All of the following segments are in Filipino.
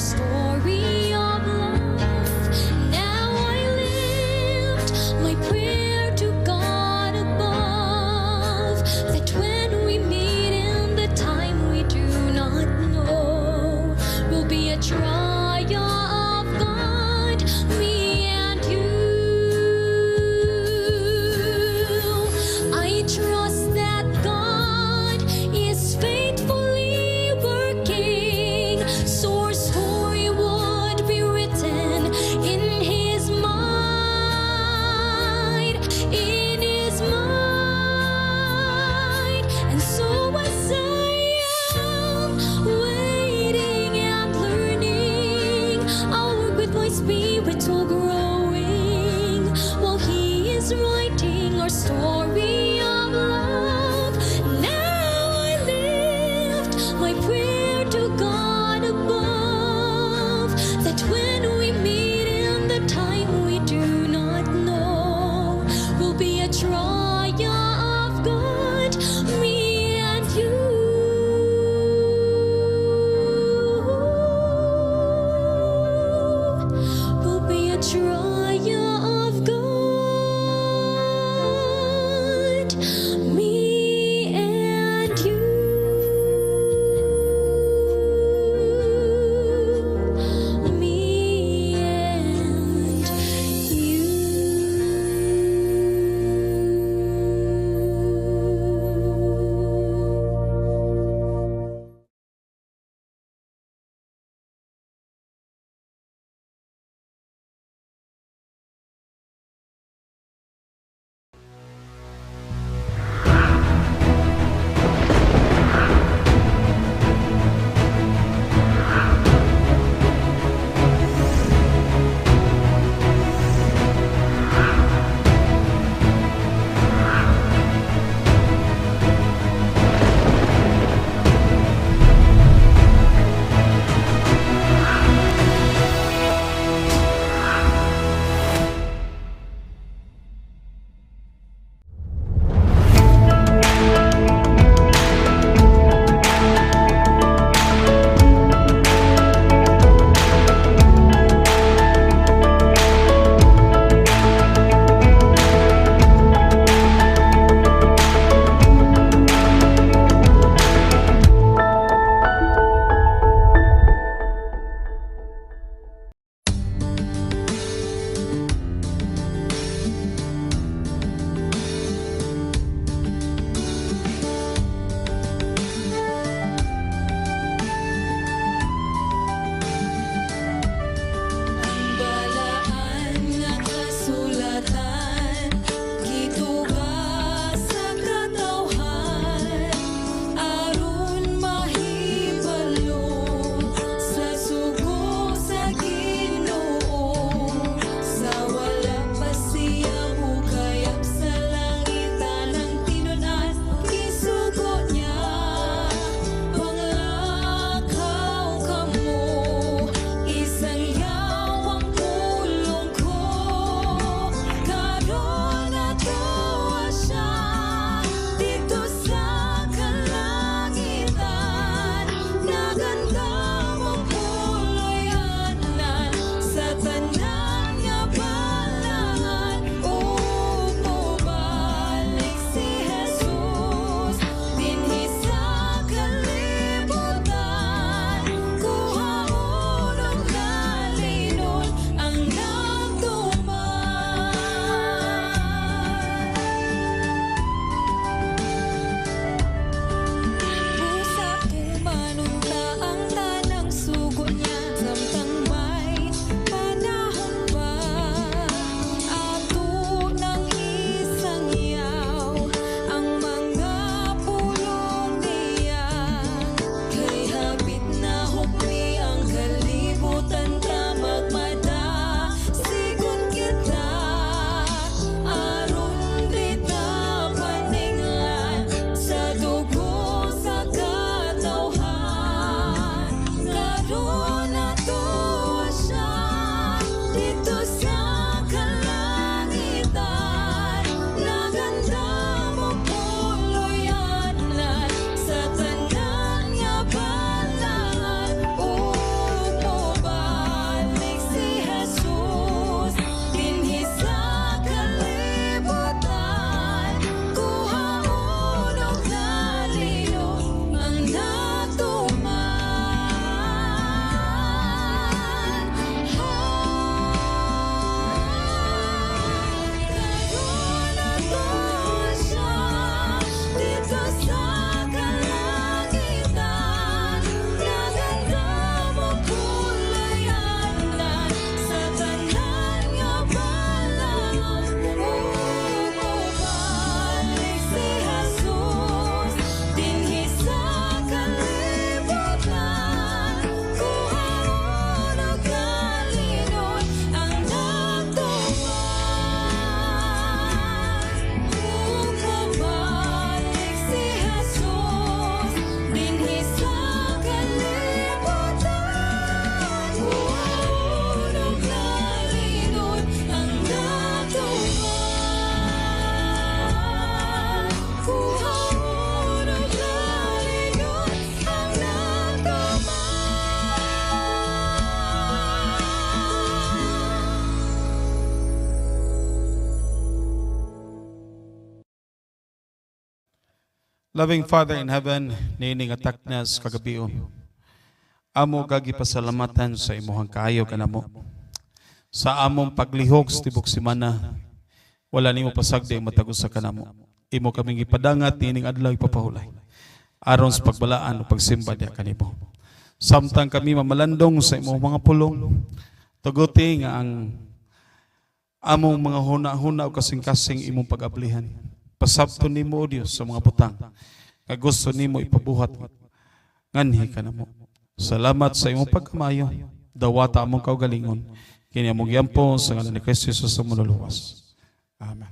Story of love. Now I lift Loving Father in heaven, nining atak nas kagabion. Amo kagi pasalamatan sa imuhang kaayo kanamo. Sa among paglihok sa tibok simana, wala nimo pasagdi matagos sa kanamo. Imo kaming ipadangat nining adlaw ipapahulay. Aron sa pagbalaan o pagsimba niya kanimo. Samtang kami mamalandong sa imong mga pulong, tuguti nga ang among mga huna-huna o kasing-kasing imong pag-ablihan. Pasabto nimo o Diyos sa mga butang. Nga gusto nimo ipabuhat. Nganhi ka na mo. Salamat sa imong pagkamayo. Dawata among kaugalingon. Kini among yampo sa ngalan ni Kristo Jesus sa manluluwas. Amen.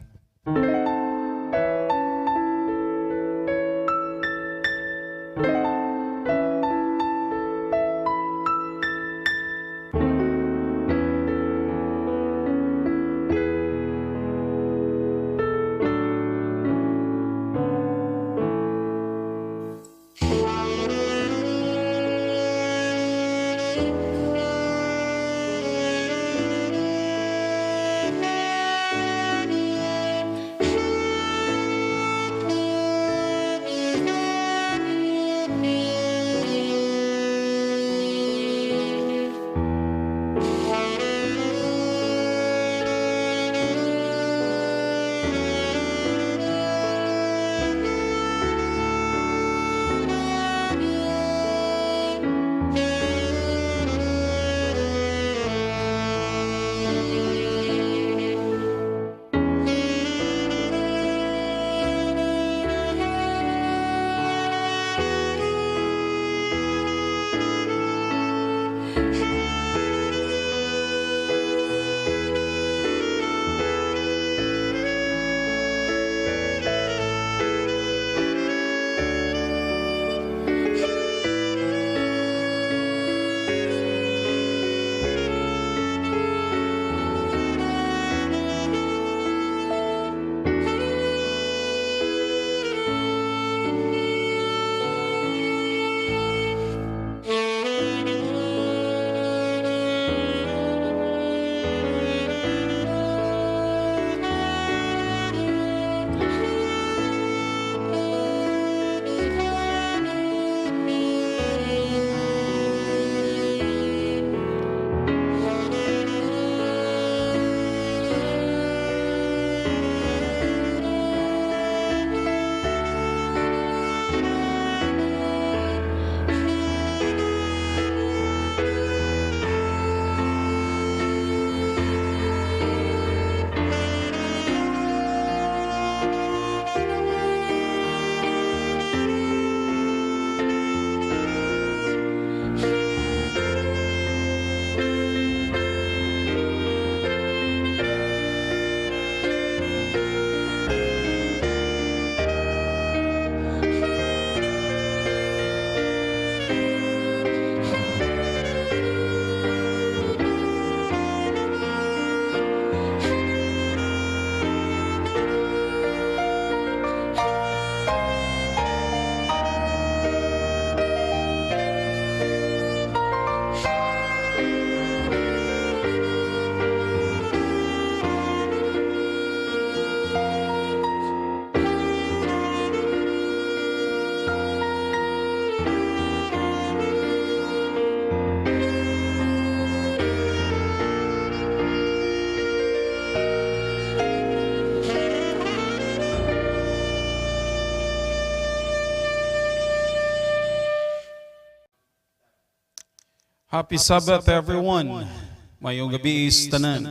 Happy Sabbath everyone. Mayong gabi is tanan.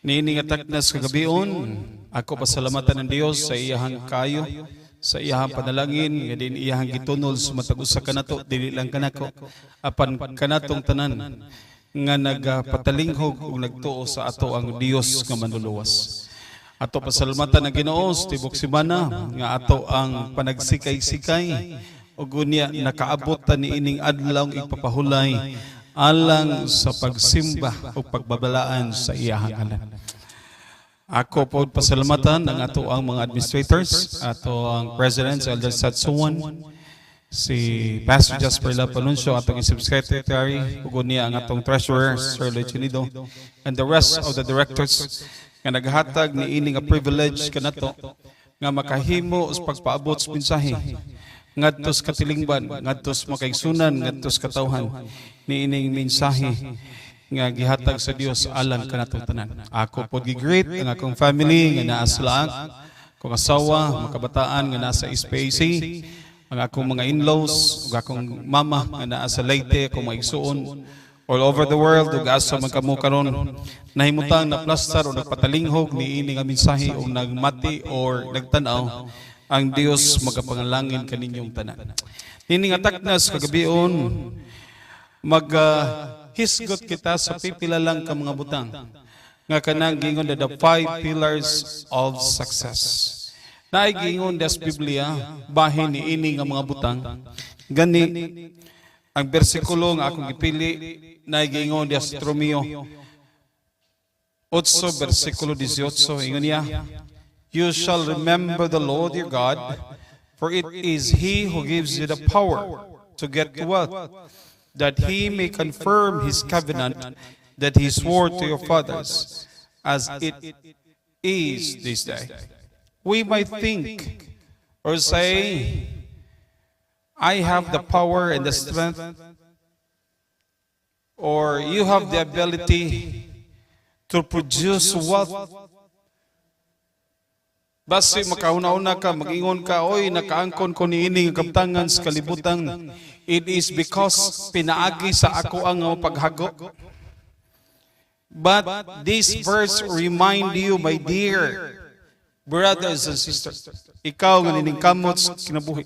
Nining atak nas kagabion, ako pasalamatan ng Dios sa iyahang kayo, sa iyahang panalangin, nga din iyahang gitunol sumatagos sa kanato, dili lang kanako, apan kanatong tanan, nga nagpatalinghog ug nagtuo sa ato ang Dios nga manluluwas. Ato pasalamatan ng Ginoo sa tibok simana, nga ato ang panagsikay-sikay, ug unya nakaabot ta niining adlaw ipapahulay alang sa pagsimba o pagbabalaan sa iyahang ngalan. Ako po pasalamatan ang ato ang mga administrators, ato ang President Elder Satsuwan, si Pastor Jasper Lapanuncio, atong Executive Secretary, ug unya ang atong Treasurer Sir Lechinido, and the rest of the directors nga naghatag ni ining a privilege kanato nga makahimo sa pagpaabot sa mensahe ngadtos katilingban, ngadtos makaigsunan, ngadtos katawhan niining mensahe nga gihatag sa Dios alang kanatong tanan. Ako pod gi-greet ang akong family nga naa sa laag, akong asawa, mga kabataan nga nasa SPAC, ang akong mga in-laws, ug akong mama nga naa sa Leyte, akong mga igsuon all over the world, ug asa man kamo karon nahimutang na plaster o nagpatalinghog niini nga mensahe o nagmati or nagtanaw, ang Dios magapangalangin kaninyong tanan. Ini nga taknas kagabion hisgot kita sa pipila lang ka mga butang nga kanang gingon the 5 pillars of success. Naay gingon das Biblia bahin niini nga mga butang gani ang bersikulo nga akong gipili naay gingon das Romeo 8 bersikulo 18 ingon niya, you shall remember the Lord your God, for it is He who gives you the power to get wealth, that He may confirm His covenant that He swore to your fathers, as it is this day. We might think or say, I have the power and the strength, or you have the ability to produce wealth. Basi makauna-una ka, mag-ingon ka, oy, nakaangkon ko niini nga kaptangan sa kalibutan. It is because pinaagi sa ako ang paghago. But this verse remind you, my dear brothers and sisters, ikaw nga niningkamot sa kinabuhi.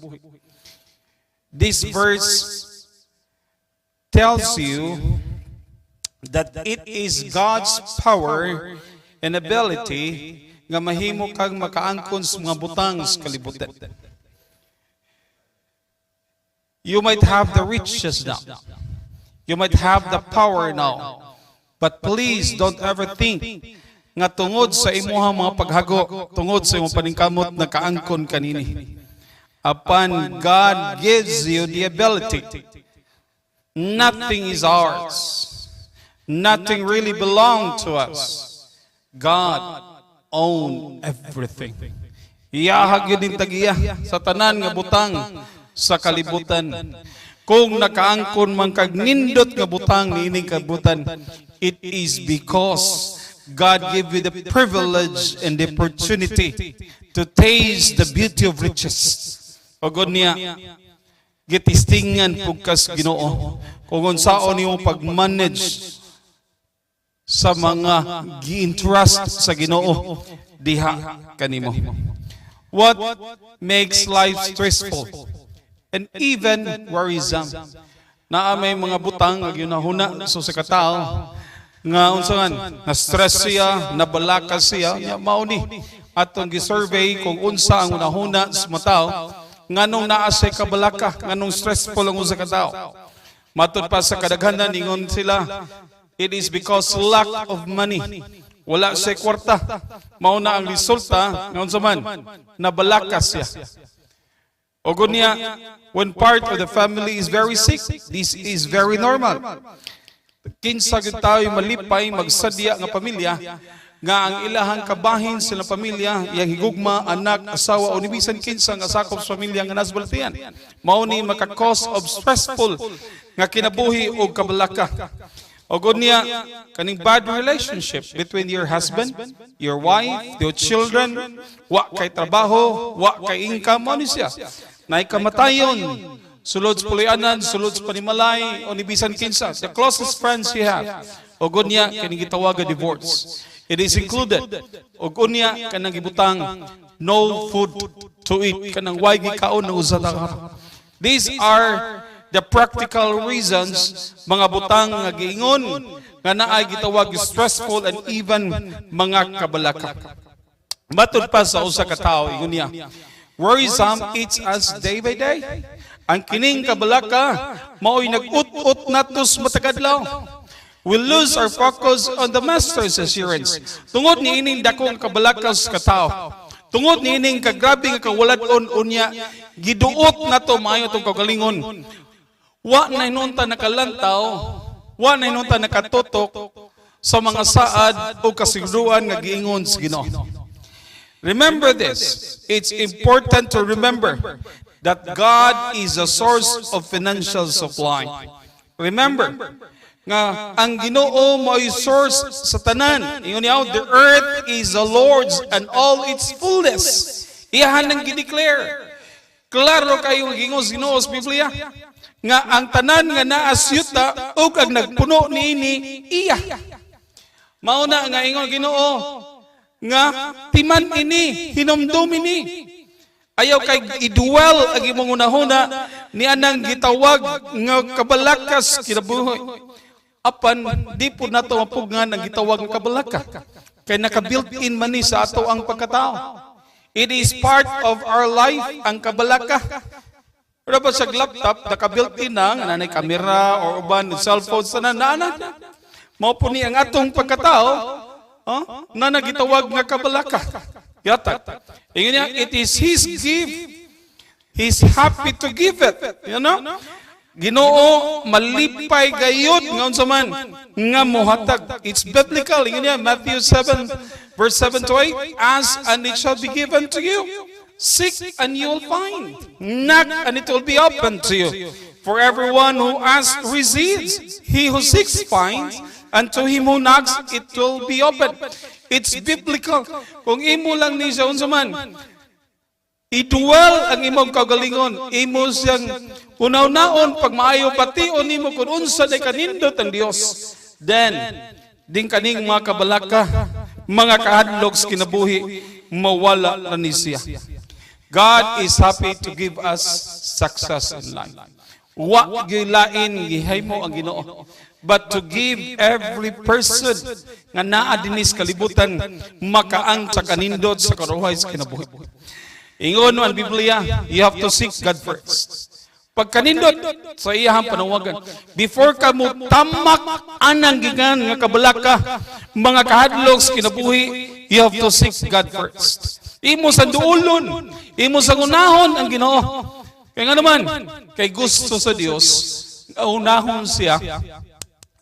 This verse tells you that it is God's power and ability nga mahimo kang makaangkon sa mga butang sa kalibutan. You might have the riches now. You might have the power now. But please don't ever think nga tungod sa imuhang mga paghago, tungod sa imong paningkamot na kaangkon kanini. Upon God gives you the ability, nothing is ours. Nothing really belongs to us. God own everything. Iyahag yun din tagiya sa tanan nga butang sa kalibutan. Kung nakaangkon man kag nindot nga butang niining kabutan, it is because God gave you the privilege and the opportunity to taste the beauty of riches. O God niya, gitistingan pugkas Ginoo kung unsaon imong pag-manage sa mga gi-entrust sa Ginoo diha kanimo. What makes life stressful and even worrisome? Naa may mga butang nga ginahuna so sa katao nga unsangan na stress siya, nabalakas siya, mao ni atong gi-survey kung unsa ang unahuna sa matao nganong naa say kabalaka, nganong stressful ang usa ka tawo. Matud pa sa kadaghanan ingon sila, it is because lack of money. Wala siya kwarta. Mauna ang resulta, ngayon sa man, nabalakas siya. O gunya, when part of the family is very sick, this is very normal. Kinsa gyud tayo malipay, magsadya nga pamilya, nga ang ilahang kabahin sila pamilya, yang higugma, anak, asawa, o nibisan kinsa nga sakop sa pamilya nga nasbaltian. Mauni maka-cause of stressful nga kinabuhi o kabalaka. O gunya, kaning bad relationship between your husband, your wife, your children, wa kay trabaho, wa kay income, mo ni siya. Naay kamatayon, sulod sa pulianan, sulod sa panimalay, o nibisan kinsa. The closest friends you have. O gunya, kaning gitawag divorce. It is included. O gunya, kanang gibutang, no food to eat. Kanang way gikaon na uzata. These are the practical reasons, mga butang nga giingon nga naay gitawag stressful and even mga kabalaka. Matud pa sa usa ka tawo ingon niya, worrisome eats us day by day. Ang kining kabalaka mao'y nag-ut-ut natos matagadlaw. We lose our focus on the master's assurance. Tungod ni ining dakong kabalaka sa katao. Tungod ni ining kagrabe nga kawaladon unya, giduot nato maayo tong kagalingon. Wa na inunta nakalantaw, wa na inunta nakatutok sa mga saad o kasiguruan nga giingon sa Ginoo. Remember this. It's important to remember that God is a source of financial supply. Remember, nga ang Ginoo mo'y source sa tanan. Ingon niya, the earth is the Lord's and all its fullness. Iyahan nang gideclare. Klaro kayo Ginoo sa Biblia nga ang tanan nga naa syuta ug ang nagpuno niini iya. Mauna nga ingon Ginoo nga timan ini, hinumdum ini. Ayaw kay idwell ang imong unahuna ni anang gitawag nga kabalakas kinabuhi. Apan di po nato mapugngan ang gitawag nga kabalaka. Kay naka-built-in man ni sa ato ang pagkatao. It is part of our life ang kabalaka. Pero ba sa laptop naka-built-in na nga nanay kamera or uban cellphone sa nanana. Mao po ni ang atong pagkatao na nagitawag nga kabalaka. Yata. Ingon niya, it is His gift. He's happy to give it. You know? Ginoo malipay gayud nga unsa man nga mohatag. It's biblical. Ingon niya, Matthew 7 verse 7 to 8, ask and it shall be given to you. Seek and you'll find. Knock and it will be opened to you. For everyone who asks receives. He who seeks finds. And to him who knocks, it will be open. It's biblical. Kung imo lang ni siya unsa man, idwell ang imong kagalingon, imo siyang unaw-naon pag maayo bation nimo kun unsa day kanindot ang Dios. Then ding kaning mga kabalaka, mga kahadlok sa kinabuhi mawala na ni siya. God is happy to give us success in life. Wa gilain gihaymo ang Ginoo, but to give every person nga naa dinis kalibutan makaang sa kanindot sa karuhay sa kinabuhi. Ingon ang Biblia, you have to seek God first. Pag kanindot sa iyahang panawagan, before ka mo tamak anang gigan nga kabalaka, mga kahadlok sa kinabuhi, you have to seek God first. Imo sa duulon, imo sa unahon ang Ginoo. Kaya nga naman, kay gusto sa Dios, unahon siya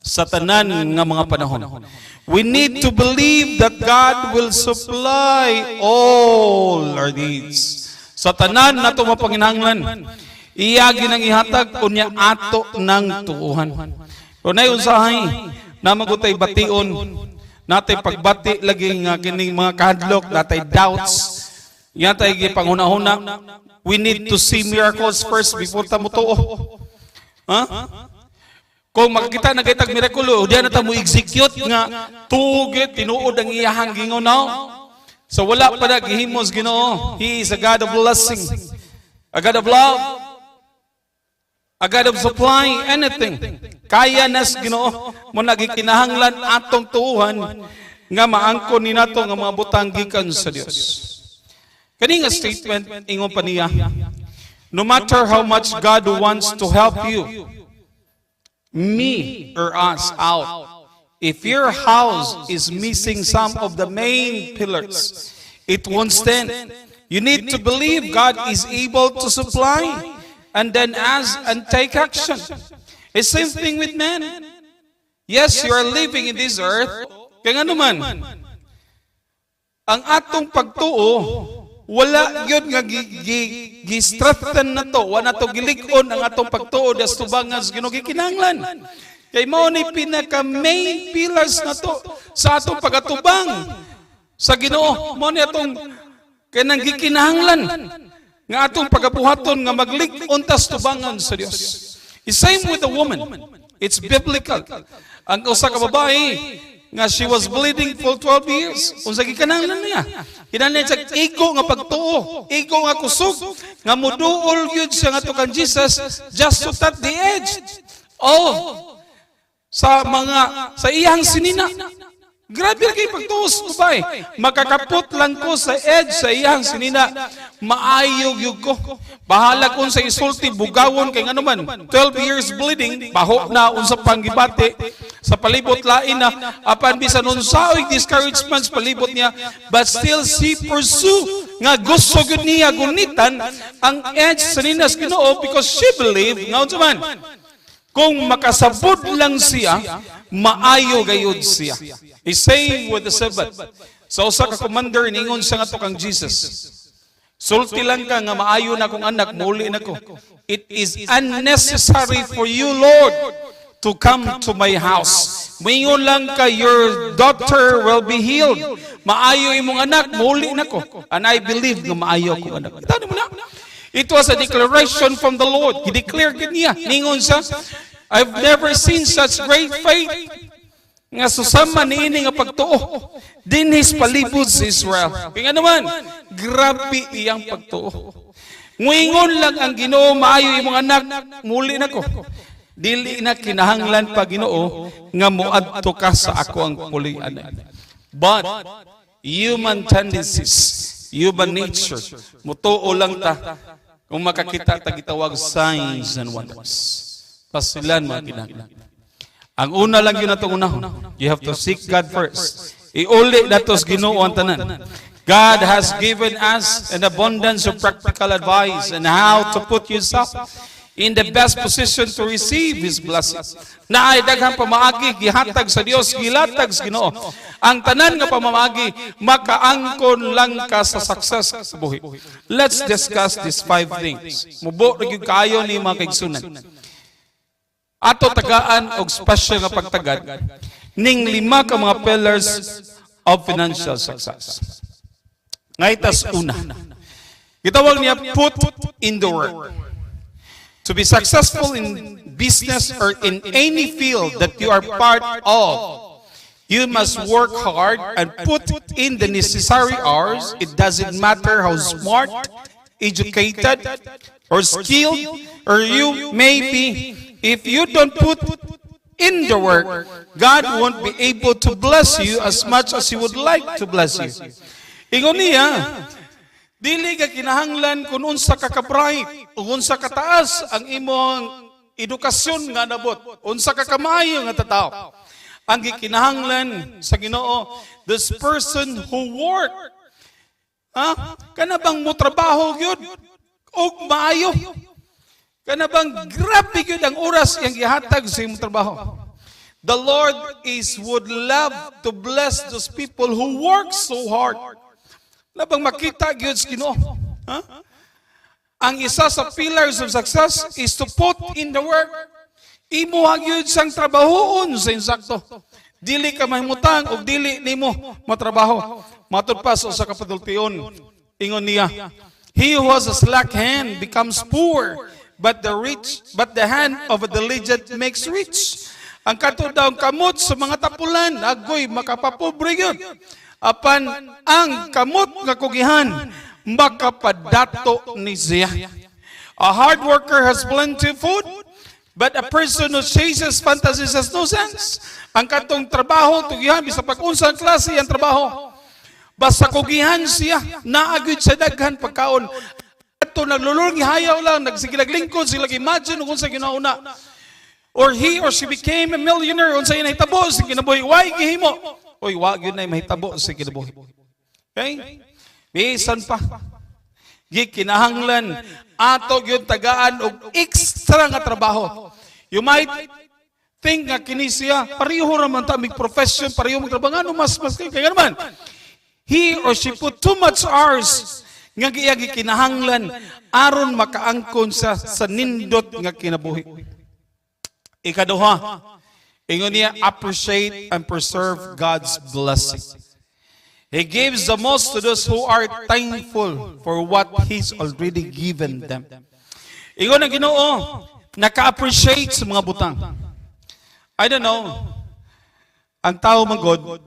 sa tanan nga mga panahon. We need to believe that God will supply all our needs. Sa tanan nato mapanginahanglan, iya ginang ihatag unya ato ng tuuhan. Unay usahay na magutay bation, natay pagbati lagi nga kining mga kahadlok, natay doubts, yatay gipanghuna-huna. We need to see miracles first before ta mutuo. Kung makikita na kitag mirakulo, diyan na ta mo execute nga tugit tinuod ang iyahang gingon now. So wala pa na gihimos Ginoo. He is a God of blessing, a God of love, a God of supply, anything. Kaya nas Ginoo mo nagikinahanglan atong tuuhan nga maangkon ni nato nga mga butang gikan sa Dios. Kani nga statement ingon pa niya, no matter how much God wants to help you, me or us out, if your house is missing some of the main pillars, it won't stand. You need to believe God is able to supply and then ask and take action. It's the same thing with men. Yes, you are living in this earth. Kaya nga naman, ang atong pagtuo, wala yun nga gi-strengthen na to, wala to gilikon ang atong pagtuo das tubangan sa Ginoo gikinahanglan. Kay mao ni pinaka main pillars na to sa atong pagatubang sa Ginoo. Mao ni atong kanang gikinahanglan nga atong pagabuhaton nga maglikon tas tubangan sa Dios. It's same with the woman. It's biblical. Ang usa ka babae nga she was bleeding for 12 years. Unsa gikinahanglan niya? Kinahanglan siya iko nga pagtuo, iko nga kusog, nga muduol yun siya nga to kan Jesus just to touch the edge. Oh, sa iyang sinina. Grabe kay pagtuos ko ba eh. Makakapot lang ko sa edge sa iyang sinina. Maayog yug ko. Bahala kung sa isulti, bugawon kay ano man. 12 years bleeding, baho na unsa panggibati. Sa palibot lain na, apan bisan unsaoy discouragements palibot niya, but still she pursue nga gusto gyud niya gunitan ang edge sa ninas Ginoo because she believed nga unsa man. Kung makasabot lang siya, maayo gayud siya. He's saying with the Sabbath. Sa usa ka commander ningon sa nga to kang Jesus. Sulti lang ka nga maayo na kong anak, muli na ko. It is unnecessary for you, Lord, to come to my house. Mingon lang ka, your daughter will be healed. Maayo imong anak, muli na ko. And I believe nga maayo akong anak. Tano mo na? It was a declaration from the Lord. He-declare niya. Ningon sa, I've never seen such great faith. Nga susama niini nga pagtuo dinhis palibot sa Israel. Kaya naman, grabe iyang pagtuo. Nguingon lang ang Ginoo, maayo imong anak, muli na ko. Dili na kinahanglan pa Ginoo nga moadto ka sa ako ang pulian. But human tendencies, human nature, mutuo lang ta kung makakita ta gitawag signs and wonders. Pasilan mga kinahanglan. Ang una lang yun natong unahon. You have to seek God first. Iuli natos Ginoo ang tanan. God has given us an abundance of practical advice on how to put yourself in the best position to receive His blessing. Naay daghang pamaagi gihatag sa Dios, gilatag sa Ginoo. Ang tanan nga pamamaagi makaangkon lang ka sa success sa buhi. Let's discuss these 5 things. Mubo ra gyud kaayo ni mga kaigsunan. Ato tagaan og special nga pagtagad ning 5 ka mga pillars of financial success. Ngaitas una. Gitawag niya put in the work. To be successful in business or in any field that you are part of, you must work hard and put in the necessary hours. It doesn't matter how smart, educated, or skilled or you may be. If you don't put in the work, God won't be able to bless you as much as He would like to bless you. Ingon niya, dili ka kinahanglan kung unsa ka ka-bright, o unsa ka taas ang imong edukasyon nga nabot, unsa ka kamayo nga tataw. Ang gikinahanglan sa Ginoo, this person who work, kana bang mo trabaho gyud og maayo? Kana bang grabe gyud ang oras yang gihatag sa imong trabaho? The Lord would love to bless those people who work so hard. Labang makita gyud sa Ginoo. Ang isa sa pillars of success is to put in the work. Imo gyud sang trabahoon sa insakto. Dili ka mahimutang og dili nimo matrabaho. Matud pa sa kapadultion. Ingon niya, he who has a slack hand becomes poor. But the hand of a diligent makes rich. Ang kato daw kamot sa mga tapulan, agoy makapapobre yun. Apan ang kamot nga kugihan, makapadato ni siya. A hard worker has plenty of food, but a person who chases fantasies has no sense. Ang katong trabaho, tugihan, bisa pag-unsang klase ang trabaho. Basta kugihan siya, naagod sa daghan pagkaon. Ito naglulong, hayaw lang, nagsigilaglingkod, sila imagine kung sa ginauna. Or he or she became a millionaire, kung sa inahitabo, sa kinabuhi, why gihimo? Oy, wag yun na mahitabo sa kinabuhi. Okay? Bisan pa. Gikinahanglan, ato yun tagaan og extra nga trabaho. You might think nga kinisiya, pareho naman ta, may profession, pareho magtrabaho, ano mas kaya naman. He or she put too much hours nga giyagi kinahanglan aron makaangkon sa nindot nga kinabuhi. Ikaduha, ingon niya, appreciate and preserve God's blessing. He gives the most to those who are thankful for what He's already given them. Ingon ang Ginoo, naka-appreciate sa mga butang. I don't know, ang tao magod,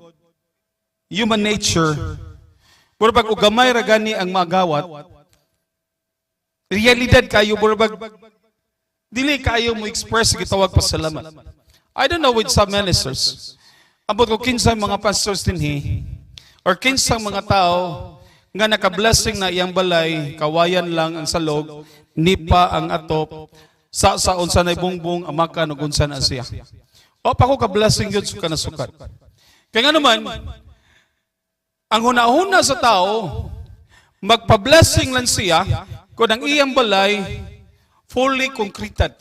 human nature, pero pag ugamay ra gani ang magawat, realidad kayo, pero dili kayo mo express gitawag pasalamat. I don't know with some ministers, abot ko kinsang mga pastors dinhi, or kinsang mga tao nga naka-blessing na iyang balay, kawayan lang ang salog, nipa ang atop, sa unsa na bungbong amakan ug unsa na siya. O pa ko ka-blessing yun sa kanasukat. Kaya nga naman, ang huna-huna sa tao, magpa-blessing lang siya kung ang iyang balay fully concreted.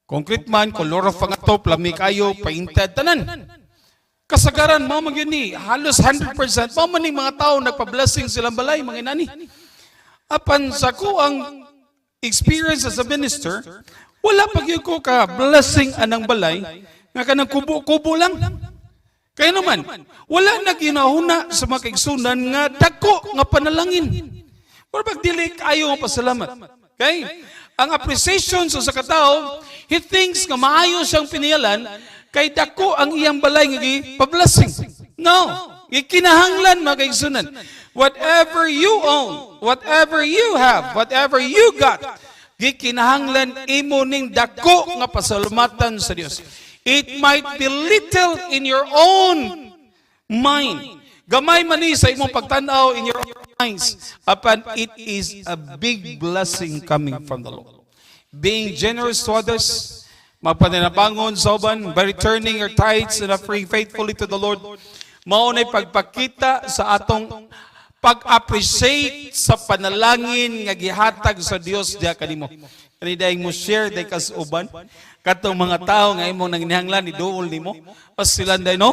Concrete man, color of pangatop, lami kayo, painted, tanan. Kasagaran mo magyuni halos 100% mo maning mga tao nagpa-blessing silang balay mga inani. Apan sa ko ang experience as a minister, wala pagyud ko ka blessing anang balay nga kanang kubo-kubo lang. Kaya naman, wala na ginahuna sa mga kaigsunan nga dako nga panalangin. Pero pag dili kayo nga pasalamat. Okay? Ang appreciation sa katao, he thinks nga maayo siyang piniyalan kay dako ang iyang balay nga gi-blessing. No, gikinahanglan mga kaigsunan. Whatever you own, whatever you have, whatever you got, gikinahanglan imo ning dako nga pasalamatan sa Dios. It might be little in your own mind. Gamay man ni sa imong pagtanaw in your own minds, apan it is a big blessing coming from the Lord. Being generous to others, magpananabangon sa uban, by returning your tithes and offering faithfully to the Lord, mao nay pagpakita sa atong pag-appreciate sa panalangin nga gihatag sa Dios diha kanimo. Kani daing mo share day kas uban katong mga tao nga imong nanginahanglan ni duol nimo pas sila day no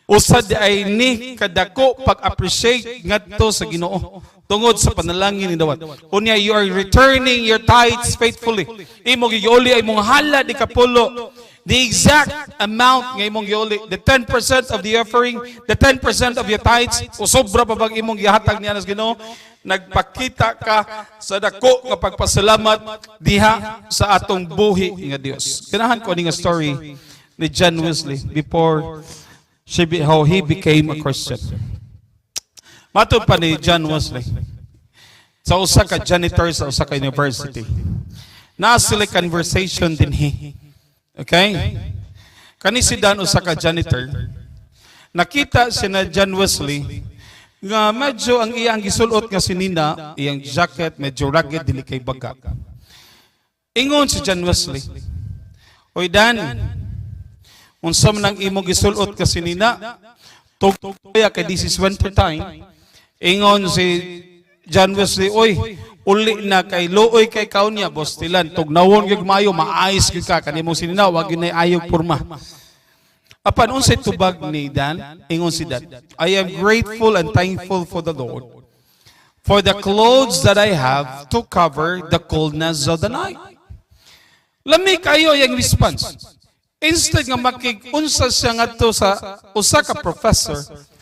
usad ay ni kadako pag-appreciate ngadto sa Ginoo tungod sa panalangin ni dawat. Unya you are returning your tithes faithfully. Imo giuli ay imong hala di kapulo. The exact amount nga imong giuli, the 10% of the offering, the 10% of your tithes, o sobra pa bang imong gihatag niya nas Ginoo, nagpakita ka sa dako nga pagpasalamat diha sa atong buhi nga Dios. Kanahan ko ni nga story ni John Wesley before how he became a Christian. Matod pa ni John Wesley sa usa ka janitor sa usa ka university. Na sila conversation dinhi. Okay? Kani si Dan usa ka janitor. Nakita si na John Wesley nga medyo ang iyang gisulot nga sinina, iyang jacket medyo rugged dili kay baga. Ingon si John Wesley, "Oy Dan, unsa man ang imong gisulot ka sinina? Tugtuya kay this is winter time." Ingon si John Wesley, "Oy, uli na kay luoy kay kaunya bostilan tugnawon gyud maayo maayos gyud ka kanimong sinina wa gyud nay ayog porma." Apan unsay tubag ni Dan? Ingon si Dan, "I am grateful and thankful for the Lord for the clothes that I have to cover the coldness of the night." Lami kayo yung response. Instead nga makig-unsa siya ngadto sa usa ka professor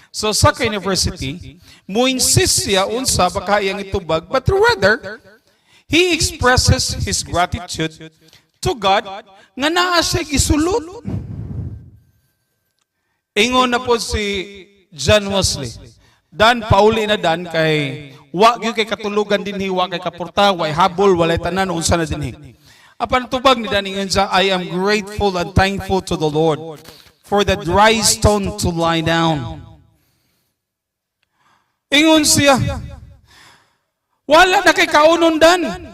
so sa university, mo insist siya unsa baka iyang itubag, but rather he expresses his gratitude to God nga naa siya gisulod. Ingon na po si John Wesley, Dan, pauli na Dan kay wa gyud kay katulugan dinhi, wa kay kaporta, wa habol, walay tanan unsa na dinhi. Apan tubag ni Dan ingon sa, "I am grateful and thankful to the Lord for the dry stone to lie down." Ingon siya, wala na kay kaunon Dan.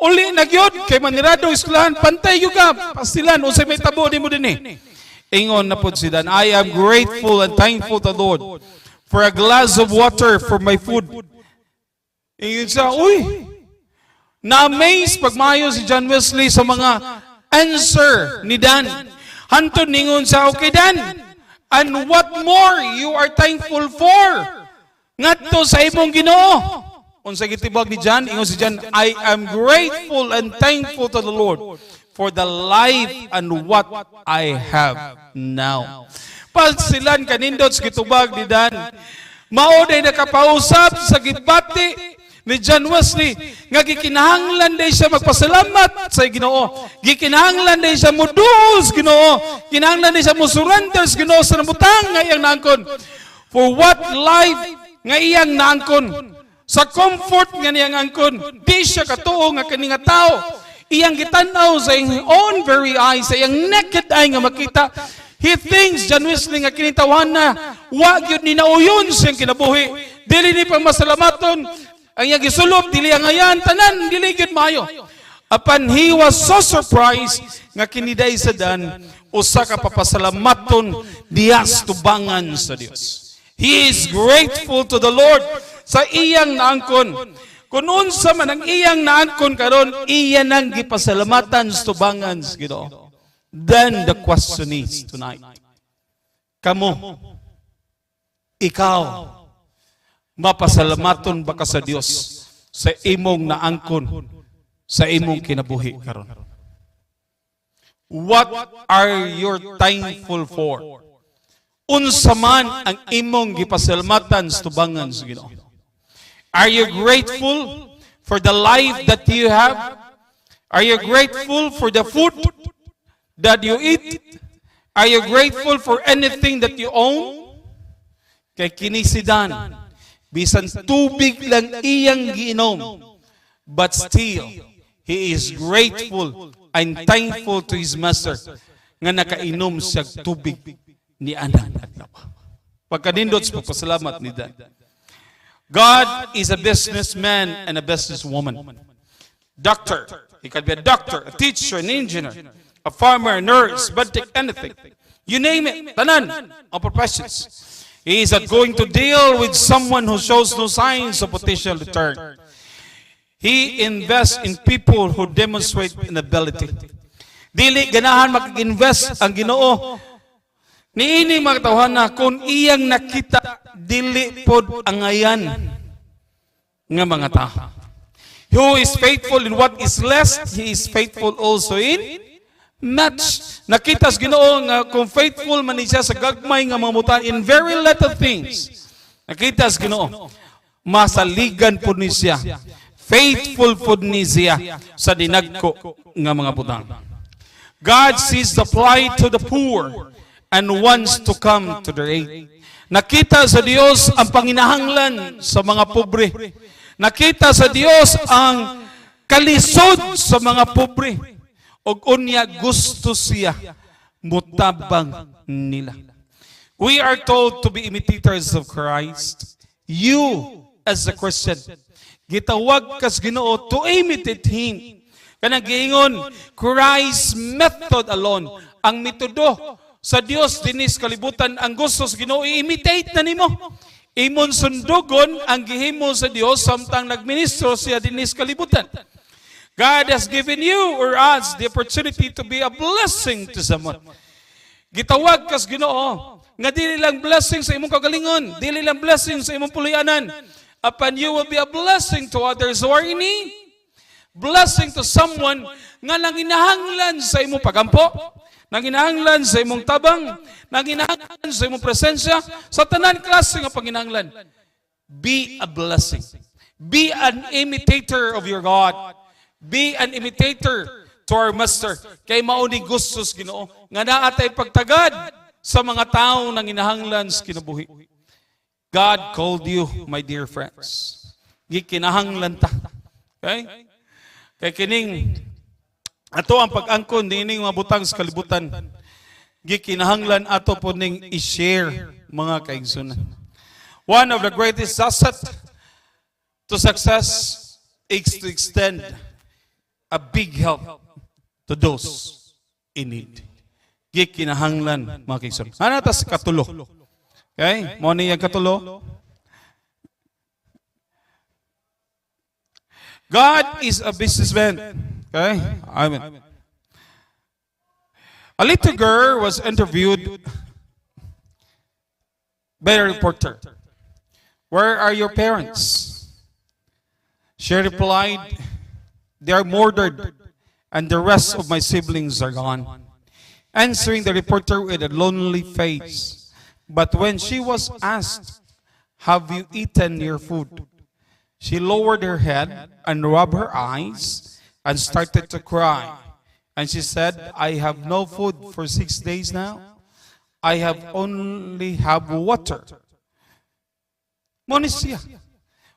Uli na gyud kay manirado eskwelahan, pantay gyud ka, pastilan unsay may tabo nimo dinhi. Ingon na po si Dan, "I am grateful and thankful to the Lord for a glass of water for my food." Ingon siya, uy, na-amaze pagmayo si John Wesley sa mga answer ni Dan. Hantod ningon siya, "Okay Dan, and what more you are thankful for?" Ngadto sa imong Ginoo. Unsa gitibag ni John? Ingon si John, "I am grateful and thankful to the Lord for the life and what I have now." Pagsilan kanindot sa gitubag ni Dan, mao day nakapausap sa gibati ni John Wesley nga gikinahanglan day siya magpasalamat sa Ginoo. Gikinahanglan day siya moduol sa Ginoo. Kinahanglan day siya mo surrender sa Ginoo sa nabutang nga iyang naangkon. For what life nga iyang naangkon, sa comfort nga niyang angkon, di siya katuo nga kani nga tao. Iyang gitanaw sa iyang own very eyes, sa iyang naked eye nga makita. He thinks, John Wesley, nga kinitawan na, wag yun ni nauyon siyang kinabuhi. Dili ni pang masalamaton, ang iyang gisulop, dili ang ayan, tanan, dili yun mayo. Apan he was so surprised, nga kiniday sa Dan, usa ka papasalamaton, diyas tubangan sa Dios. He is grateful to the Lord sa iyang naangkon. Kung unsa man ang iyang naangkon karon, iya nang gipasalamatan sa tubangan sa Ginoo. Then the question is tonight, Kamo, ikaw, mapasalamaton ba ka sa Dios sa imong naangkon sa imong kinabuhi karon? What are you thankful for? Unsa man ang imong gipasalamatan sa tubangan sa Ginoo? Are you grateful for the life that you have? Are you grateful for the food that you eat? Are you grateful for anything that you own? Kay kinisidan, bisan tubig lang iyang giinom, but still, he is grateful and thankful to his master nga nakainom siya tubig ni anang adlaw. Pagkanindot sa pagpasalamat ni Dan. God is a businessman and a businesswoman. Doctor, he could be a doctor, a teacher, an engineer, a farmer, a nurse, but anything. You name it, tanan, ang professions. He is not going to deal with someone who shows no signs of potential return. He invests in people who demonstrate an ability. Dili ganahan mag-invest ang Ginoo. Niini mga tawhana, kung iyang nakita, dili pod ang ayan nga mga tao. Who is faithful in what is less, he is faithful also in much. Nakita sa Ginoo nga kung faithful man siya sa gagmay nga mga mutan in very little things. Nakita sa Ginoo, masaligan po ni siya. Faithful po ni siya sa dinagko nga mga butang. God sees the plight to the poor and wants to come to their aid. Nakita sa Dios ang panginahanglan sa mga pobre. Nakita sa Dios ang kalisod sa mga pobre. O unya gusto siya mutabang nila. We are told to be imitators of Christ. You, as a Christian, gitawag kas Ginoo to imitate Him. Kanang giingon, Christ's method alone, ang metodo sa Dios dinis kalibutan, ang gusto sa Ginoo i-imitate na nimo. Imon sundugon ang gihimo sa Dios samtang nagministro siya dinis kalibutan. God has given you or us the opportunity to be a blessing to someone. Gitawag kas Ginoo nga dili lang blessing sa imong kagalingon, dili lang blessing sa imong pulianan. Upon you will be a blessing to others who are in need. Blessing to someone nga nanginahanglan sa imong pagampo, nanginahanglan sa imong tabang, nanginahanglan sa imong presensya, sa tanan klase nga panginahanglan. Be a blessing. Be an imitator of your God. Be an imitator to our Master. Kay mauni gustos Ginoo nga naatay pagtagad sa mga tao nanginahanglan sa kinabuhi. God called you, my dear friends. Gikinahanglan ta. Okay? Kay kining ato ang pag-angkon dining mga butang sa kalibutan. Gikinahanglan ato po ning i-share mga kaigsunan. One of the greatest asset to success is to extend a big help to those in need. Gikinahanglan mga kaigsunan. Ano ta sa katulo? Okay? Mo ni ang katulo. God is a businessman. Okay? Amen. A little girl was interviewed by a reporter. Where are your parents? She replied, they are murdered and the rest of my siblings are gone. Answering the reporter with a lonely face. But when she was asked, have you eaten your food? She lowered her head and rubbed her eyes and started to cry. And she said, I have no food for 6 days now. I have only have water. Monis siya.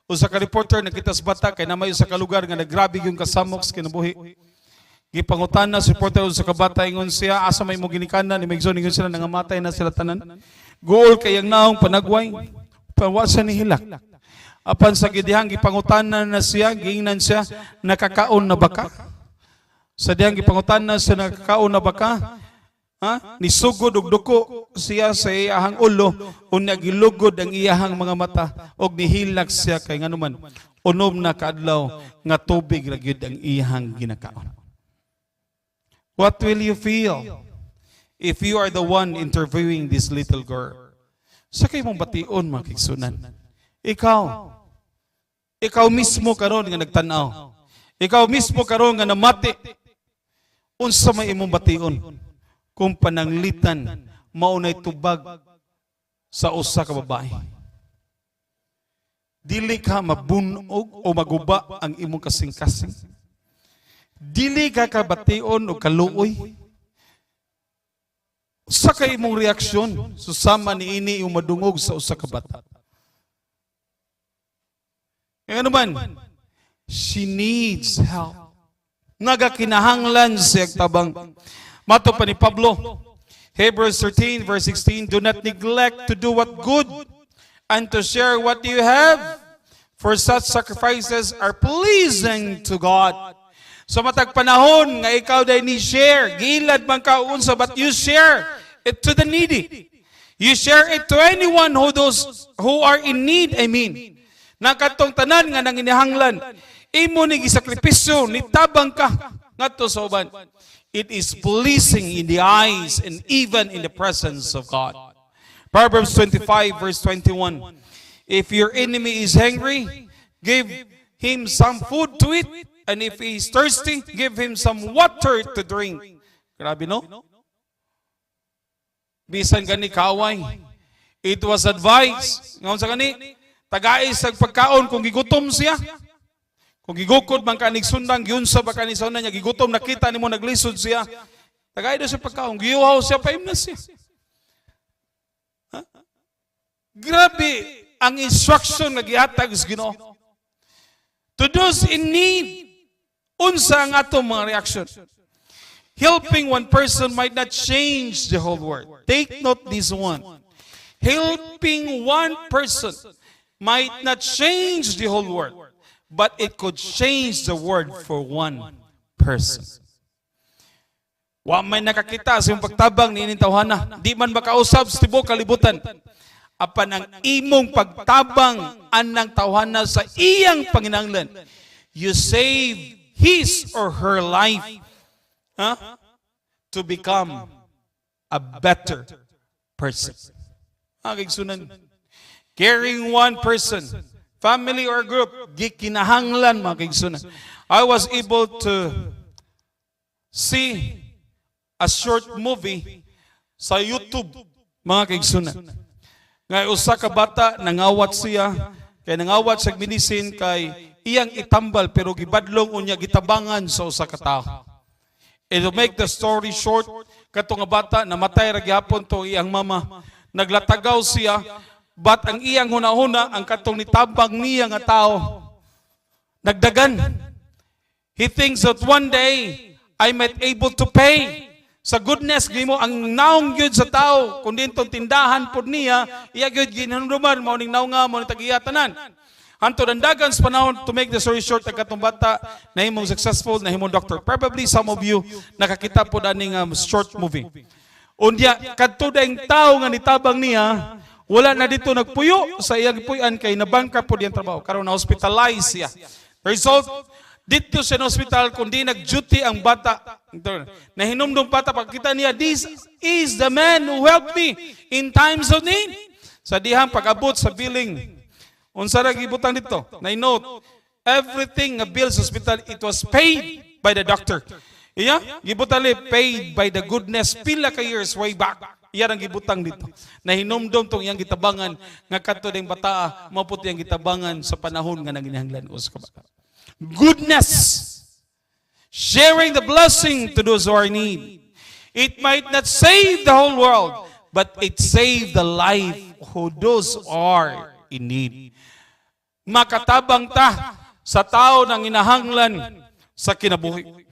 Usa ka reporter nakita sa bata kay namay usa ka lugar nga nagrabe yung kasamok sa kinabuhi. Gipangutan na si reporter usa ka bata ingon siya asa may mo ginikanan ni Megson ingon sila nangamatay na sila tanan. Gool kay ang naong panagway. Pawasa ni hilak. Apan sa gidihang gipangutanan na siya, giingnan siya, nakakaon na baka? Sa dihang gipangutanan siya, nakakaon na baka? Nisugod og duko siya sa iyahang ulo, unya gilugod ang iyahang mga mata, og nihilak siya kay nganuman, unom na kaadlaw, nga tubig ra gyud ang iyahang ginakaon. What will you feel if you are the one interviewing this little girl, sa kayo mong bation, mga kigsunan. Ikaw mismo karon nga nagtanaw. Ikaw mismo karon nga namati. Unsa may imong bation kung pananglitan maunay tubag sa usa ka babae. Dili ka mabunog o maguba ang imong kasing-kasing. Dili ka kabation o kaluoy. Usa ka imong reaksyon susama niini yung madungog sa usa ka bata. Kaya naman, she needs help. Nagakinahanglan siya tabang. Mato pa ni Pablo, Hebrews 13 verse 16, do not neglect to do what good and to share what you have, for such sacrifices are pleasing to God. So matag panahon nga ikaw day ni share, gilad man ka unsa, but you share it to the needy. You share it to anyone who are in need, I mean. Nakatong tanan nga nang inihanglan, imo ni gisakripisyo, nitabang ka ngadto sa uban. It is pleasing in the eyes and even in the presence of God. Proverbs 25 verse 21. If your enemy is hungry, give him some food to eat, and if he is thirsty, give him some water to drink. Grabe no? Bisan gani kaway. It was advised. Ngayon sa gani, tagais sa pagkaon kung gigutom siya. Kung gigukod man kanig sundang, giunsa ba kanig sundan niya, gigutom, nakita ni mo naglisod siya. Tagay doon siya pagkaon, giyuhaw siya, paimnas siya. Grabe ang instruction na gihatag sa Ginoo. To those in need, unsa ang atong mga reaction. Helping one person might not change the whole world. Take note this one. Helping one person might not change the whole world, but it could change the world for one person. Wa may nakakita sa iyong pagtabang ni ining tawhana, di man makausab sa tibuok kalibutan. Apan ang imong pagtabang anang tawhana sa iyang panginahanglan, you save his or her life to become a better person. Sunan. Caring one person, family or group, gikinahanglan mga kaigsunan. I was able to see a short movie sa YouTube, mga kaigsunan. Ngay usa ka bata nangawat siya, kay nangawat sa medicine kay iyang itambal pero gibadlong unya gitabangan sa usa ka tawo. And to make the story short, kato nga bata namatay ra gyapon to iyang mama. Naglatagaw siya, but ang iyang hunahuna ang katong nitabang niya nga tao nagdagan. He thinks that one day I might able to pay. Sa goodness gimo ang naong gyud sa tao kun dintong tindahan pud niya iya gyud ginanduman mao ning naong nga mo ni tagiya tanan. Hanto dandagan sa panahon, to make the story short, ang katong bata nahimong successful, nahimong doctor. Probably some of you nakakita po aning short movie. Unya kadto daing tao nga nitabang niya, wala na dito nagpuyo sa iyang puyan kay nabangka po diyang trabaho. Karon na hospitalize siya. Result, dito sa hospital kundi nag-duty ang bata. Nahinumdum bata pagkita niya, this is the man who helped me in times of need. Sa dihang pag-abot sa billing, unsa ra gibutang dito? Na-note, everything nga bill sa hospital, it was paid by the doctor. Iya, gibutang paid by the goodness pila ka years way back. Iya ang gibutang dito. Nahinumdum tong iyang gitabangan nga kadto ding bata mao puti ang gitabangan sa panahon nga nanginahanglan us ka bata. Goodness, sharing the blessing to those who are in need. It might not save the whole world, but it saved the life of those who are in need. Makatabang ta sa tao nang inahanglan sa kinabuhi.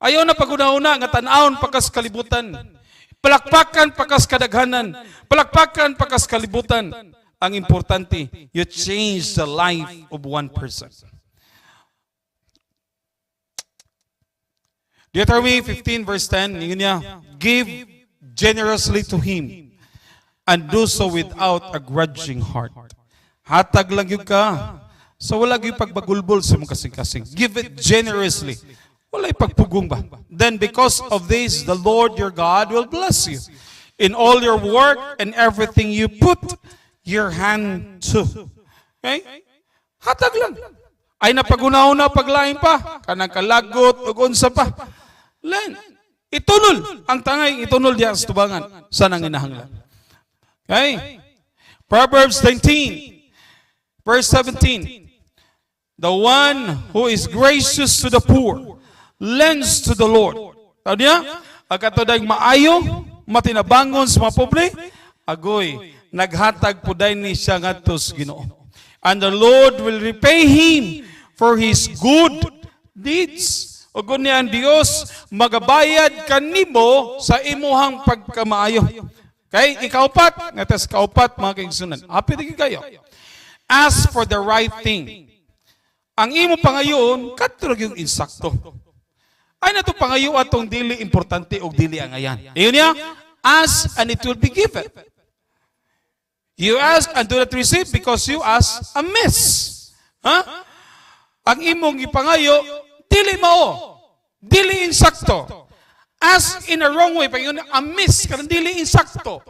Ayaw na paguna-una nga tan-awon pakas kalibutan. Palakpakan pakas kadaghanan. Palakpakan pakas kalibutan. Ang importante, you change the life of one person. Deuteronomy 15 verse 10, ingin niya, give generously to him and do so without a grudging heart. Hatag lang yun ka. So wala yung pagbagulbol sa mong kasing-kasing. Give it generously. Walay pagpugong ba? Then because of this, the Lord your God will bless you in all your work and everything you put your hand to. Okay? Hatag lang. Ay napaguna-una paglain pa. Kanang kalagot o unsa pa. Len. Itunol. Ang tangay itunol diya sa tubangan. Sa nanginahanglan. Okay? Proverbs 19, verse 17. The one who is gracious to the poor lends to the Lord. Tawad niya? Agkatoday maayo, matinabangon sa mga pobre, agoy, naghatag po day ni siya ngatos Ginoo. And the Lord will repay him for his good deeds. O niya ang Diyos, magabayad kanimo sa imuhang pagkamaayo. Okay? Ikaupat, ngatas kaupat mga kaigsunan. Happy din kayo. Ask for the right thing. Ang imo pangayon, katurog yung insakto. Ay na ito pangayo atong dili importante o dili ang ayan. Iyon niya, ask and it will be given. You ask and do not receive because you ask amiss. Ha? Ang imong ipangayo, dili mao. Dili insakto. Ask in a wrong way. Pag amiss, karang dili insakto.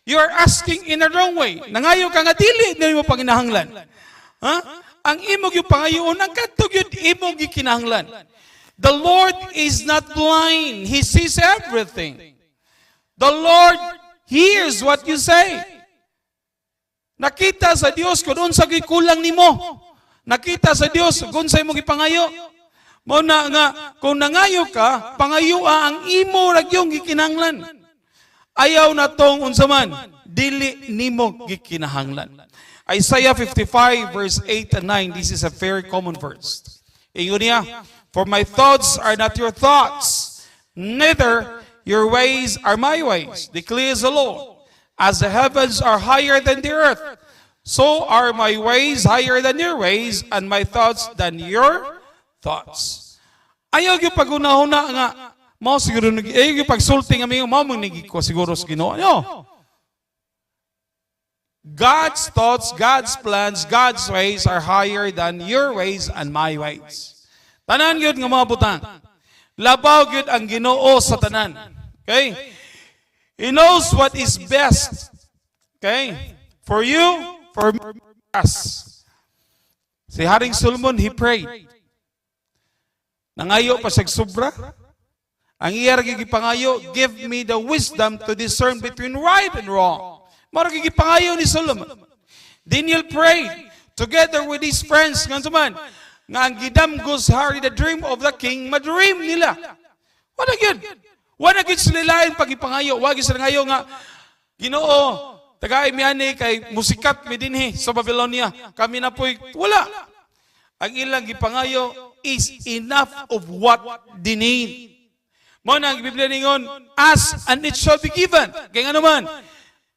You are asking in a wrong way. Nangayo ka nga dili, dili mo panginahanglan. Ha? Ang imong yung pangayoon, ang katog yun imong yung kinahanglan. The Lord is not blind. He sees everything. The Lord hears what you say. Nakita sa Dios kung unsa gyud kulang nimo. Nakita sa Dios kung sa imong ipangayo. Mao na nga kung nangayo ka, pangayua ang imo ra gyung gikinahanglan. Ayaw na tong unsa man, dili nimo gikinahanglan. Isaiah 55 verse 8 and 9, this is a very common verse. Ingon niya, for my thoughts are not your thoughts, neither your ways are my ways, declares the Lord. As the heavens are higher than the earth, so are my ways higher than your ways, and my thoughts than your thoughts. Ayaw yung pag-unahuna nga, mao siguro, ayaw yung pag-sulti nga mga, mao manigig ko siguro sa Ginoo. No. God's thoughts, God's plans, God's ways are higher than your ways and my ways. Tanan yun nga mga butang. Labaw yun ang Ginoo sa tanan. Okay? He knows what is best. Okay? For you, for us. Si Haring Solomon, he prayed. Nangayo pa siya sobra. Ang iyar gigipangayo, give me the wisdom to discern between right and wrong. Mara gigipangayo ni Solomon. Daniel prayed together with his friends. Nga naman, nga ang gidamgos hari the dream of the king, madream nila. Wala yun. Wala yun sila lain pagipangayo. Wag sila ngayo nga, Ginoo, tagay miyani kay musikat mi dinhi sa Babylonia. Kami na po'y wala. Ang ilang gipangayo is enough of what they need. Mo na ang Biblia ningon, ask and it shall be given. Kaya nga naman,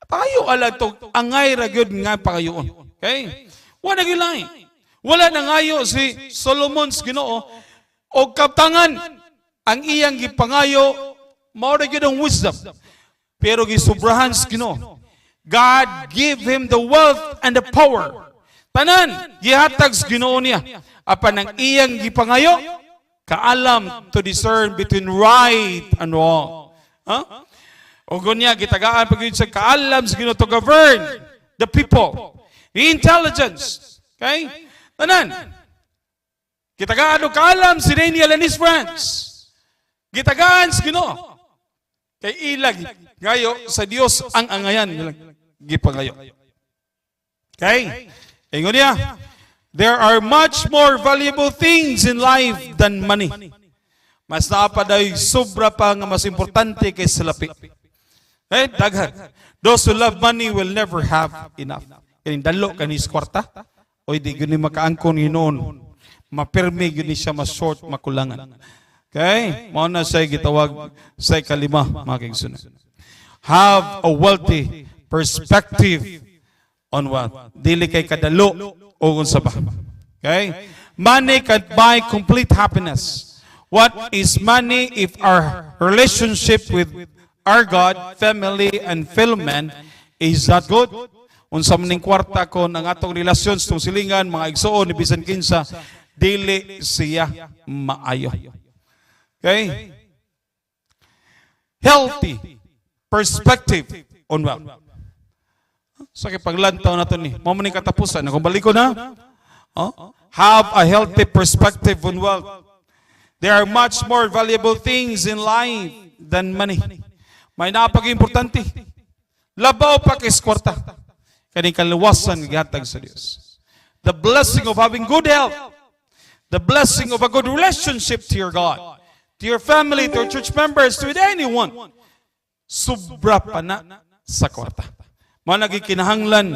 pangayo alag to, angay ra gyud nga pangayoon. Okay? Wala gyud lain. Wala na ngayo si Solomon's Ginoo o kaptangan ang iyang gipangayo mao ra gyud ang wisdom. Pero gisubrahan sa Ginoo. God give him the wealth and the power. Tanan gihatag sa Ginoo niya. Apan ang iyang gipangayo kaalam to discern between right and wrong. Huh? O gunya, gitagaan pag sa kaalam sa Ginoo to govern the people. The intelligence. Okay? Tanan. Gitagaan o kaalam si Daniel and his friends. Gitagaan sa Ginoo. Kay ilag ngayo sa Dios ang angayan gipangayo. Okay? Ingon niya, there are much more valuable things in life than money. Mas naapaday sobra pa nga mas importante kay salapi. Eh, daghan. Those who love money will never have enough. Kaning dalo kanis kwarta, oy di gyud ni makaangkon hinuon. Mapirmi gyud ni siya mas-short makulangan. Okay? Mao na siya gitawag sa kalima, mga kaigsunan. Have a wealthy perspective on what? Dili kay kadalo o unsa ba. Okay? Money can buy complete happiness. What is money if our relationship with our God, family, and fellow men is that good? Unsa maning kwarta ko ng atong relasyon sa silingan, mga igsoon, ni bisan kinsa, dili siya maayo. Okay? Healthy perspective on wealth. Sa kipaglantaw na ito ni, mamuning katapusan, kung balik ko na, have a healthy perspective on wealth. There are much more valuable things in life than money. May napag-importante. Labaw pa kay kwarta. Kaning kaluwasan gihatag sa Dios. The blessing of having good health. The blessing of a good relationship to your God, to your family, to your church members, to anyone. Sobra pa na sa kwarta. Mga nagikinahanglan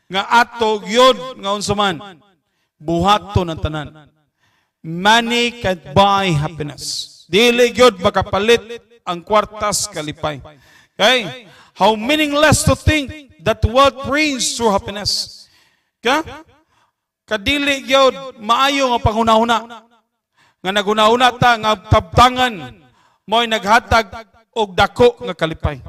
nga ato yun nga unsaman. Buhato ng tanan. Money can't buy happiness. Dili yun makapalit ang kwartas kalipay. Okay? How meaningless to think that wealth brings true happiness. Okay? Kadili yun maayo nga panghuna-huna. Nga naghuna-huna ta nga tabtangan mo'y naghatag og dako nga kalipay.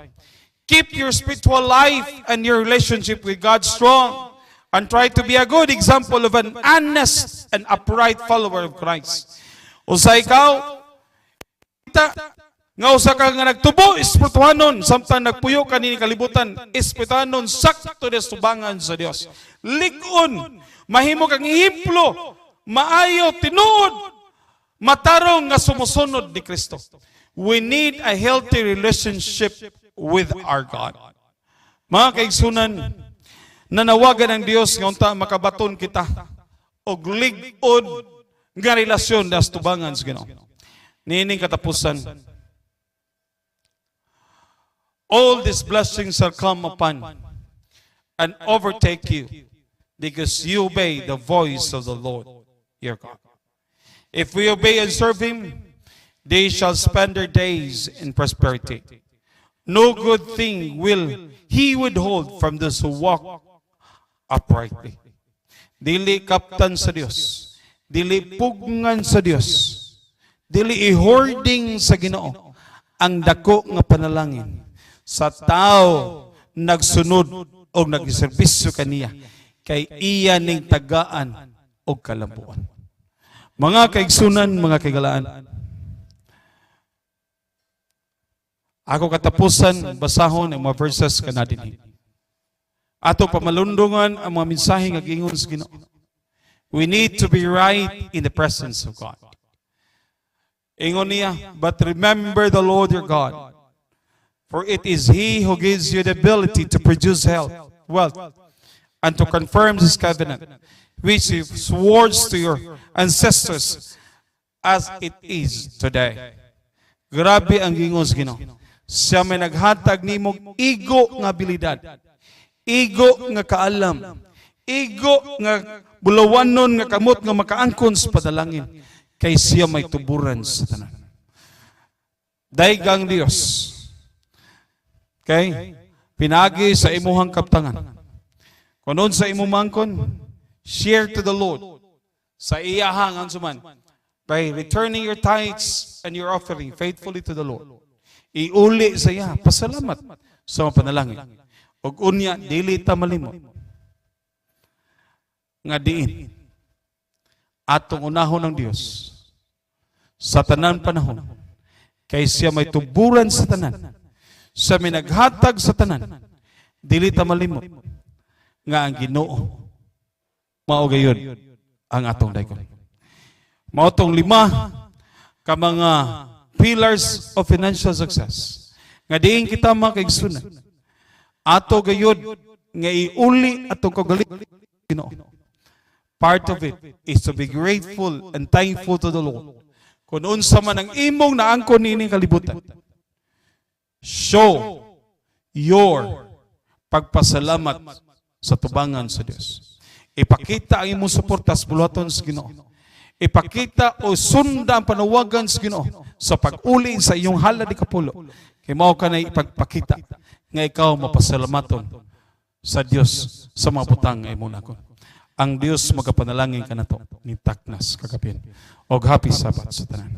Keep your spiritual life and your relationship with God strong and try to be a good example of an honest and upright follower of Christ. Usa ikaw, nga usa ka nga nagtubo, espirituhanon, samtang nagpuyo kanini kalibutan, espirituhanon, sakto des tubangan sa Dios. Ligon, mahimo kang ihiplo, maayo, tinuod, matarong nga sumusunod ni Kristo. We need a healthy relationship with our God. Mga kaigsunan, nanawagan ng Dios nga unta makabaton kita og lig-on nga relasyon das tubangan sa Ginoo. Niining katapusan, all these blessings shall come upon and overtake you because you obey the voice of the Lord your God. If we obey and serve Him, they shall spend their days in prosperity. No good thing will He withhold from those who walk uprightly. Dili kaptan sa Dios, dili pugngan sa Dios, dili i-hoarding sa Ginoo ang dako nga panalangin sa tao nagsunod o nagiserbisyo kaniya kay iya ning tagaan o kalambuan. Mga kaigsunan, mga kaigalaan, ako katapusan, basahon ang mga verses ka natin. Ato pamalundungan ang mga mensahe nga giingon sa Ginoo. We need to be right in the presence of God. Ingon niya, but remember the Lord your God, for it is He who gives you the ability to produce health, wealth, and to confirm His covenant, which He swore to your ancestors as it is today. Grabe ang giingon sa Ginoo. Siya may naghatag nimog igo nga abilidad, igo nga kaalam, igo nga bulawanon nga kamot nga makaangkon sa padalangin, kay siya may tuburan sa tanan. Daigang Dios. Okay? Pinagi sa imuhang kaptangan. Kunon sa imumangkon, share to the Lord sa iyahang ansuman by returning your tithes and your offering faithfully to the Lord. Iuli sa iya, pasalamat sa mga panalangin. Og unya, dili ta malimot. Nga diin, atong unahon ng Dios sa tanan panahon, kay siya may tuburan sa tanan, siya may naghatag sa tanan, dili ta malimot, nga ang Ginoo, mao gayon ang atong daykon. Mao tong 5 ka mga pillars of financial success. Nga diin kita makaigsunan. Ato gayud nga iuli atong kagalit Ginoo. Part of it is to be grateful and thankful to the Lord. Kung unsa man ang imong naangkon nining kalibutan, show your pagpasalamat sa tubangan sa Dios. Ipakita ang imong suporta sa buluhaton sa Ginoo. Ipakita o sunda ang panawagan sa Ginoo sa pag-uli sa iyong halad di kapulo. Kay mao ka na ipagpakita nga ikaw mapasalamaton sa Dios sa mga butang nga imong nakon. Ang Dios magapanalangin kanato ni taknas kakapin. Og happy Sabbath sa tanan.